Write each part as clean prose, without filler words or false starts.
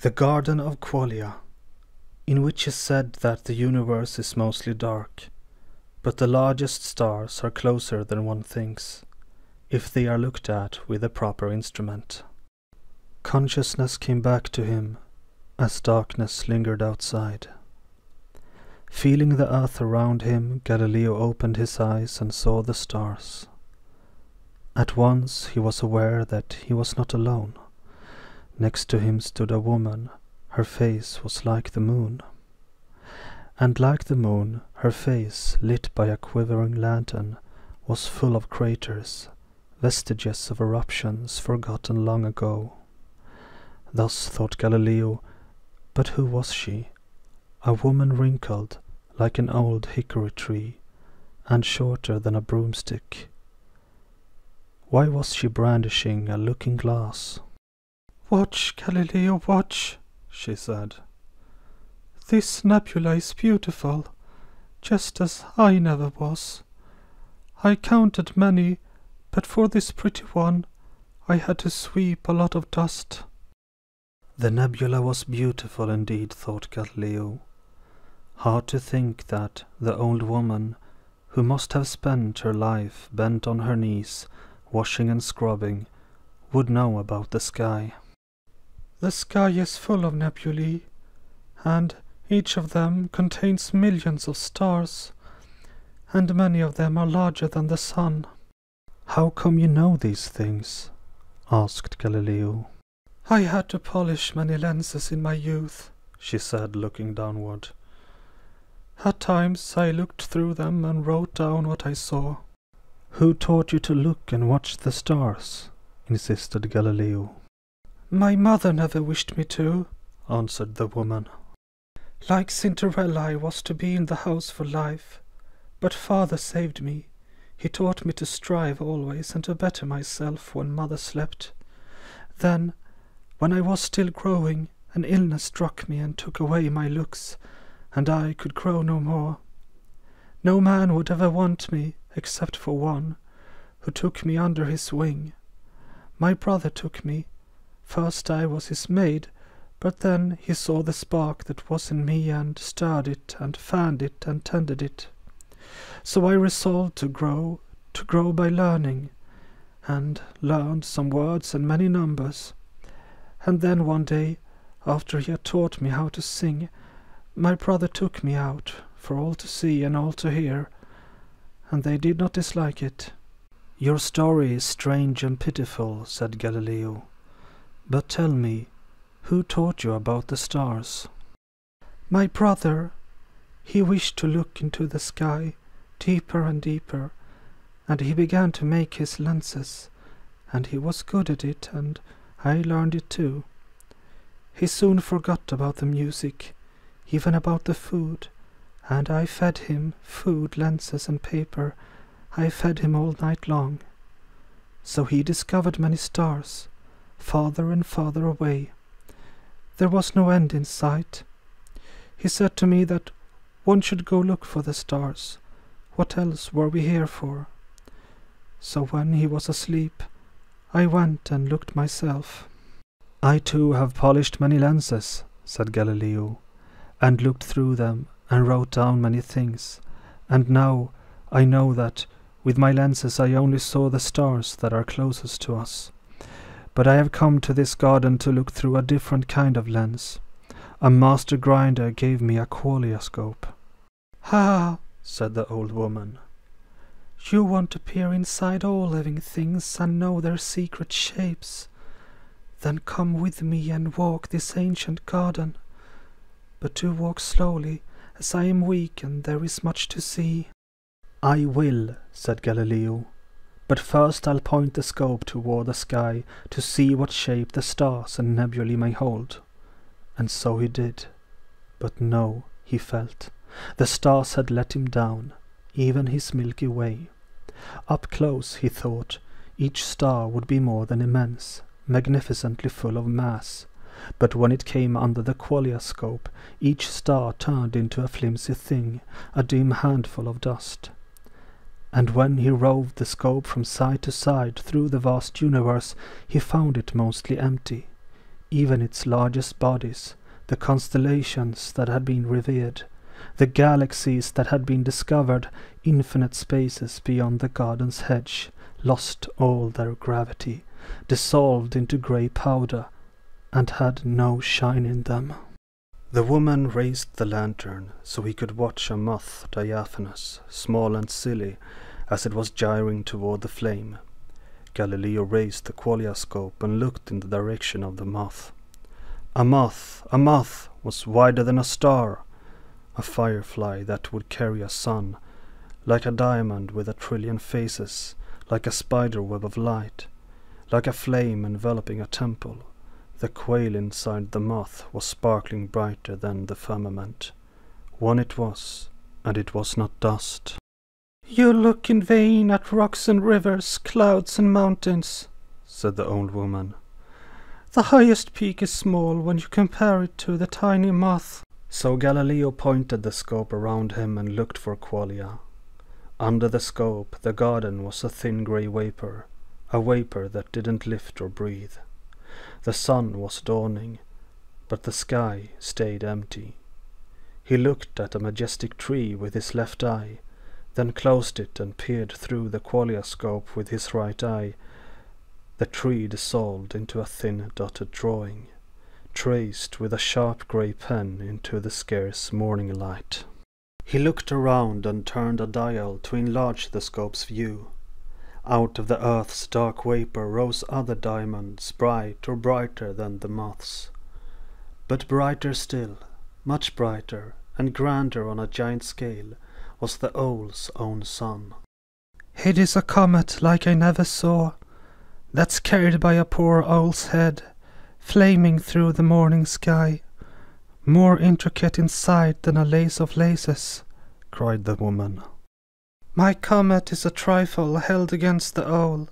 The Garden of Qualia, in which is said that the universe is mostly dark, but the largest stars are closer than one thinks, if they are looked at with a proper instrument. Consciousness came back to him as darkness lingered outside. Feeling the earth around him, Galileo opened his eyes and saw the stars. At once he was aware that he was not alone. Next to him stood a woman. Her face was like the moon. And like the moon, her face, lit by a quivering lantern, was full of craters, vestiges of eruptions forgotten long ago. Thus thought Galileo, but who was she? A woman wrinkled, like an old hickory tree, and shorter than a broomstick. Why was she brandishing a looking-glass? "Watch, Galileo, watch," she said. "This nebula is beautiful, just as I never was. I counted many, but for this pretty one I had to sweep a lot of dust." The nebula was beautiful indeed, thought Galileo. Hard to think that the old woman, who must have spent her life bent on her knees, washing and scrubbing, would know about the sky. "The sky is full of nebulae, and each of them contains millions of stars, and many of them are larger than the sun." "How come you know these things?" asked Galileo. "I had to polish many lenses in my youth," she said, looking downward. "At times I looked through them and wrote down what I saw." "Who taught you to look and watch the stars?" insisted Galileo. "My mother never wished me to," answered the woman. "Like Cinderella, I was to be in the house for life. But father saved me. He taught me to strive always and to better myself when mother slept. Then, when I was still growing, an illness struck me and took away my looks, and I could grow no more. No man would ever want me, except for one, who took me under his wing. My brother took me. First I was his maid, but then he saw the spark that was in me and stirred it and fanned it and tended it. So I resolved to grow by learning, and learned some words and many numbers. And then one day, after he had taught me how to sing, my brother took me out for all to see and all to hear, and they did not dislike it." "Your story is strange and pitiful," said Galileo. "But tell me, who taught you about the stars?" "My brother. He wished to look into the sky, deeper and deeper, and he began to make his lenses, and he was good at it, and I learned it too. He soon forgot about the music, even about the food, and I fed him food, lenses, and paper. I fed him all night long. So he discovered many stars, farther and farther away. There was no end in sight. He said to me that one should go look for the stars. What else were we here for? So when he was asleep, I went and looked myself." "I too have polished many lenses," said Galileo, "and looked through them and wrote down many things, and now I know that with my lenses I only saw the stars that are closest to us. But I have come to this garden to look through a different kind of lens. A master grinder gave me a qualioscope." "Ah," said the old woman, "you want to peer inside all living things and know their secret shapes. Then come with me and walk this ancient garden. But do walk slowly, as I am weak and there is much to see." "I will," said Galileo, "but first I'll point the scope toward the sky to see what shape the stars and nebulae may hold." And so he did. But no, he felt, the stars had let him down, even his Milky Way. Up close, he thought, each star would be more than immense, magnificently full of mass. But when it came under the qualioscope, each star turned into a flimsy thing, a dim handful of dust. And when he roved the scope from side to side through the vast universe, he found it mostly empty. even its largest bodies, the constellations that had been revered, the galaxies that had been discovered, infinite spaces beyond the garden's hedge, lost all their gravity, dissolved into grey powder, and had no shine in them. The woman raised the lantern so he could watch a moth diaphanous, small and silly, as it was gyring toward the flame. Galileo raised the Qualia scope and looked in the direction of the moth. A moth was wider than a star, a firefly that would carry a sun, like a diamond with 1,000,000,000 faces, like a spider web of light, like a flame enveloping a temple. The quail inside the moth was sparkling brighter than the firmament. One it was, and it was not dust. "You look in vain at rocks and rivers, clouds and mountains," said the old woman. "The highest peak is small when you compare it to the tiny moth." So Galileo pointed the scope around him and looked for Qualia. Under the scope the garden was a thin grey vapour, a vapour that didn't lift or breathe. The sun was dawning, but the sky stayed empty. He looked at a majestic tree with his left eye, then closed it and peered through the Qualia scope with his right eye. The tree dissolved into a thin dotted drawing, traced with a sharp grey pen into the scarce morning light. He looked around and turned a dial to enlarge the scope's view. Out of the earth's dark vapour rose other diamonds, bright or brighter than the moth's. But brighter still, much brighter, and grander on a giant scale, was the owl's own sun. "It is a comet like I never saw, that's carried by a poor owl's head, flaming through the morning sky, more intricate in sight than a lace of laces," cried the woman. "My comet is a trifle held against the owl,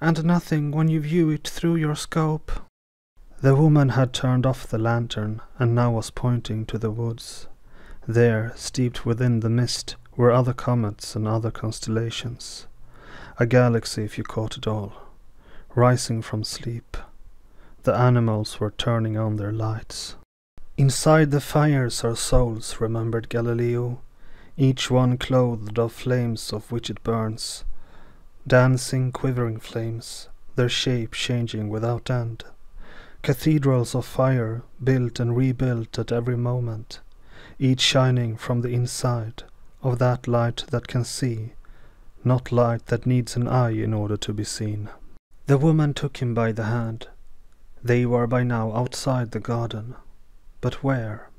and nothing when you view it through your scope." The woman had turned off the lantern and now was pointing to the woods. There, steeped within the mist, were other comets and other constellations. A galaxy, if you caught it all, rising from sleep. The animals were turning on their lights. Inside the fires are souls, remembered Galileo, each one clothed of flames of which it burns, dancing, quivering flames, their shape changing without end. Cathedrals of fire, built and rebuilt at every moment, each shining from the inside of that light that can see, not light that needs an eye in order to be seen. The woman took him by the hand. They were by now outside the garden. But where?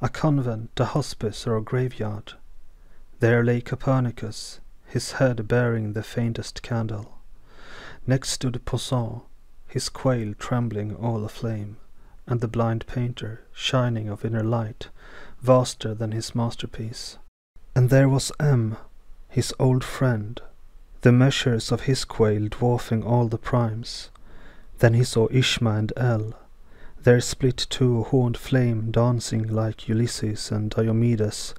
A convent, a hospice, or a graveyard? There lay Copernicus, his head bearing the faintest candle. Next stood Poussin, his quail trembling all aflame, and the blind painter, shining of inner light, vaster than his masterpiece. And there was M, his old friend, the measures of his quail dwarfing all the primes. Then he saw Ishma and El, their split two-horned flame dancing like Ulysses and Diomedes.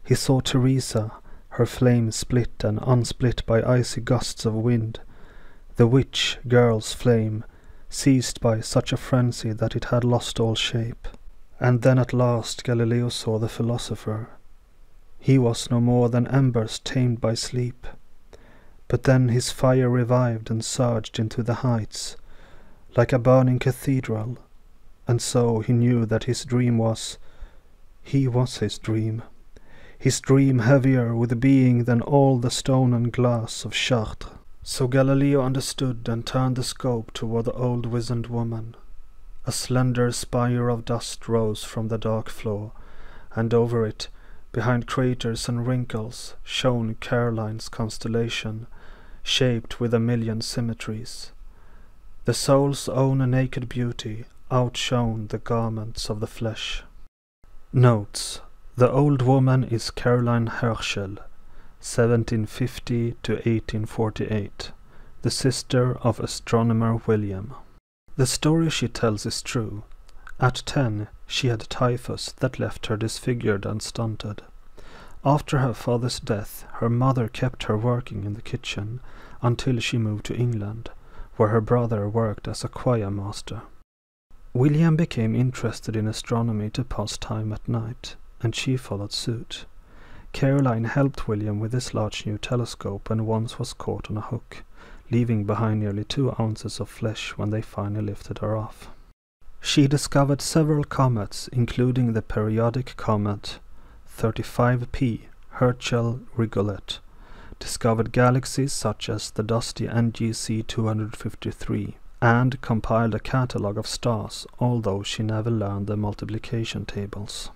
He saw Teresa, her flame split and unsplit by icy gusts of wind, the witch girl's flame, seized by such a frenzy that it had lost all shape. And then at last Galileo saw the philosopher. He was no more than embers tamed by sleep. But then his fire revived and surged into the heights, like a burning cathedral, and so he knew that his dream was... he was his dream heavier with being than all the stone and glass of Chartres. So Galileo understood and turned the scope toward the old wizened woman. A slender spire of dust rose from the dark floor, and over it, behind craters and wrinkles, shone Caroline's constellation, shaped with 1,000,000 symmetries. The soul's own naked beauty outshone the garments of the flesh. Notes: the old woman is Caroline Herschel, 1750 to 1848, the sister of astronomer William. The story she tells is true. At 10, she had typhus that left her disfigured and stunted. After her father's death, her mother kept her working in the kitchen until she moved to England, where her brother worked as a choir master. William became interested in astronomy to pass time at night, and she followed suit. Caroline helped William with his large new telescope and once was caught on a hook, leaving behind nearly 2 ounces of flesh when they finally lifted her off. She discovered several comets, including the periodic comet 35P, Herschel-Rigollet, discovered galaxies such as the dusty NGC 253, and compiled a catalogue of stars, although she never learned the multiplication tables.